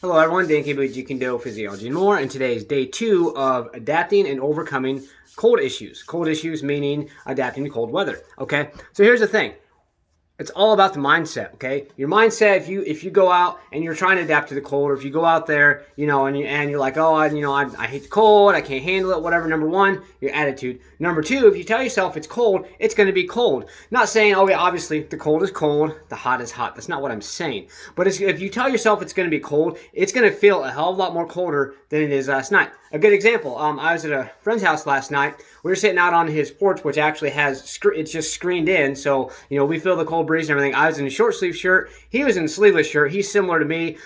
Hello everyone, Dan K. Jeet, Kune, Physiology and more, and today is day 2 of adapting and overcoming cold issues. Cold issues meaning adapting to cold weather, okay? So here's the thing. It's all about the mindset, okay? Your mindset, if you go out and you're trying to adapt to the cold, or if you go out there, and you're like, oh, I hate the cold, I can't handle it, whatever. Number one, your attitude. Number two, if you tell yourself it's cold, it's going to be cold. Not saying, oh yeah, obviously the cold is cold, the hot is hot. That's not what I'm saying. But if you tell yourself it's going to be cold, it's going to feel a hell of a lot more colder than it is last night. A good example, I was at a friend's house last night. We were sitting out on his porch, which actually it's just screened in, so we feel the cold breeze and everything. I was in a short sleeve shirt. He was in a sleeveless shirt. He's similar to me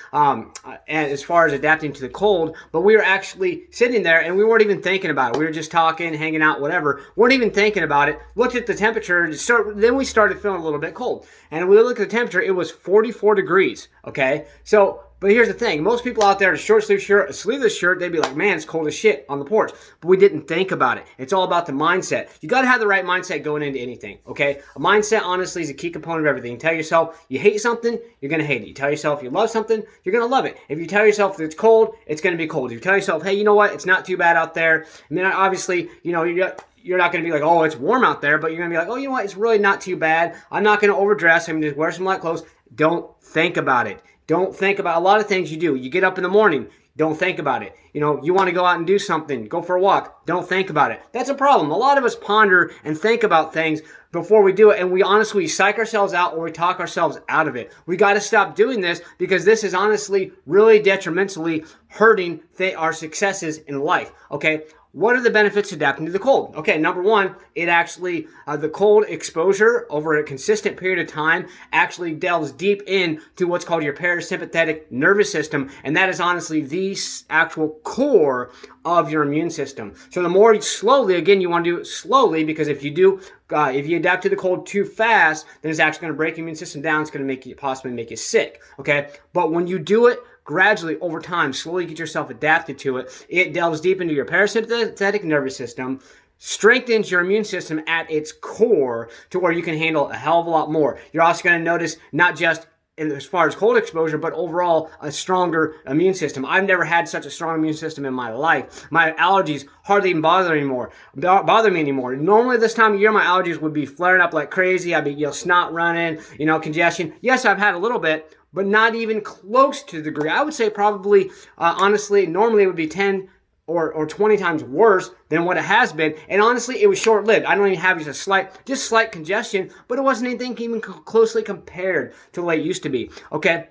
as far as adapting to the cold, but we were actually sitting there and we weren't even thinking about it. We were just talking, hanging out, whatever. Weren't even thinking about it. Looked at the temperature, then we started feeling a little bit cold. And we looked at the temperature, it was 44 degrees, okay? But here's the thing. Most people out there in a short sleeve shirt, a sleeveless shirt, they'd be like, man, it's cold as shit on the porch. But we didn't think about it. It's all about the mindset. You got to have the right mindset going into anything, okay? A mindset, honestly, is a key component of everything. You tell yourself you hate something, you're going to hate it. You tell yourself you love something, you're going to love it. If you tell yourself that it's cold, it's going to be cold. If you tell yourself, hey, you know what? It's not too bad out there. I mean, obviously, you're not going to be like, oh, it's warm out there, but you're going to be like, oh, you know what? It's really not too bad. I'm not going to overdress. I'm going to just wear some light clothes. Don't think about it. Don't think about a lot of things you do. You get up in the morning, don't think about it. You want to go out and do something, go for a walk, don't think about it. That's a problem. A lot of us ponder and think about things before we do it, and we honestly psych ourselves out or we talk ourselves out of it. We got to stop doing this because this is honestly really detrimentally hurting our successes in life, okay? What are the benefits of adapting to the cold? Okay, number one, it actually, the cold exposure over a consistent period of time actually delves deep into what's called your parasympathetic nervous system, and that is honestly the actual core of your immune system. So the more slowly, again, you want to do it slowly, because if you adapt to the cold too fast, then it's actually going to break your immune system down. It's going to possibly make you sick, okay? But when you do it gradually, over time, slowly get yourself adapted to it, it delves deep into your parasympathetic nervous system, strengthens your immune system at its core to where you can handle a hell of a lot more. You're also going to notice not just as far as cold exposure, but overall a stronger immune system. I've never had such a strong immune system in my life. My allergies hardly even bother me anymore. Normally this time of year, my allergies would be flaring up like crazy. I'd be snot running, congestion. Yes, I've had a little bit, but not even close to the degree. I would say probably, honestly, normally it would be 10 or 20 times worse than what it has been. And honestly, it was short-lived. I don't even have just slight congestion, but it wasn't anything even closely compared to what it used to be, okay?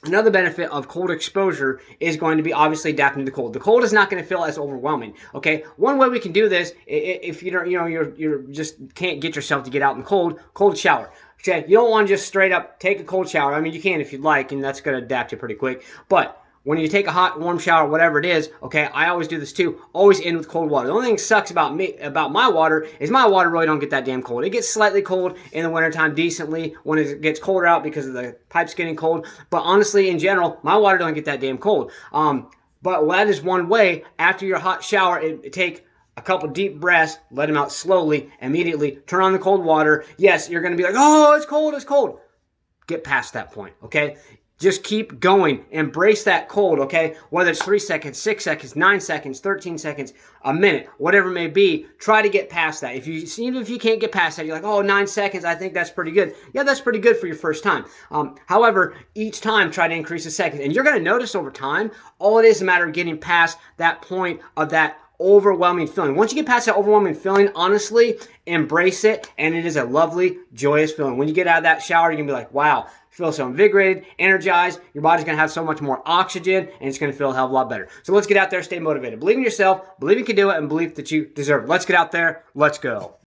Another benefit of cold exposure is going to be obviously adapting to the cold. The cold is not going to feel as overwhelming, okay? One way we can do this, if you don't, you just can't get yourself to get out in the cold shower. Okay, you don't want to just straight up take a cold shower. I mean, you can if you'd like, and that's going to adapt you pretty quick. But when you take a hot, warm shower, whatever it is, okay, I always do this too, always end with cold water. The only thing that sucks about my water is my water really don't get that damn cold. It gets slightly cold in the wintertime decently when it gets colder out because of the pipes getting cold. But honestly, in general, my water don't get that damn cold. But that is one way. After your hot shower, take a couple deep breaths, let them out slowly, immediately, turn on the cold water. Yes, you're going to be like, oh, it's cold, it's cold. Get past that point, okay? Just keep going. Embrace that cold, okay? Whether it's 3 seconds, 6 seconds, 9 seconds, 13 seconds, a minute, whatever it may be, try to get past that. Even if you can't get past that, you're like, oh, 9 seconds, I think that's pretty good. Yeah, that's pretty good for your first time. However, each time, try to increase the seconds. And you're going to notice over time, all it is a matter of getting past that point of that overwhelming feeling. Once you get past that overwhelming feeling, honestly, embrace it, and it is a lovely, joyous feeling. When you get out of that shower, you're going to be like, wow, feel so invigorated, energized, your body's going to have so much more oxygen, and it's going to feel a hell of a lot better. So let's get out there, stay motivated. Believe in yourself, believe you can do it, and believe that you deserve it. Let's get out there, let's go.